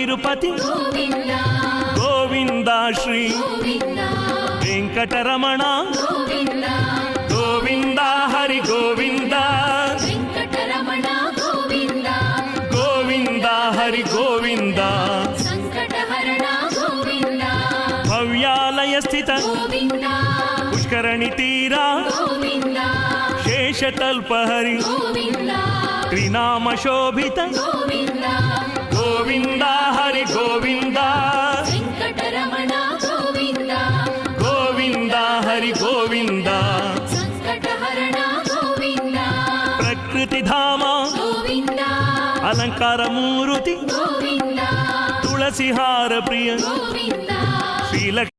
తిరుపతి గోవింద గోవింద శ్రీ గోవింద వెంకటరమణ గోవింద గోవింద హరి గోవింద వెంకటరమణ గోవింద గోవింద హరి గోవింద సంకటహరణ గోవింద భవ్యాలయ స్థిత గోవింద పుష్కరణి తీరా గోవింద శేషతల్పహరి గోవింద త్రినామ శోభిత గోవింద గోవింద హరి గోవింద వెంకటరమణ గోవింద గోవింద హరి గోవింద సంకటహరణ గోవింద ప్రకృతి ధామ గోవింద అలంకార మూర్తి గోవింద తులసిహార ప్రియ గోవింద శ్రీలక్ష్మి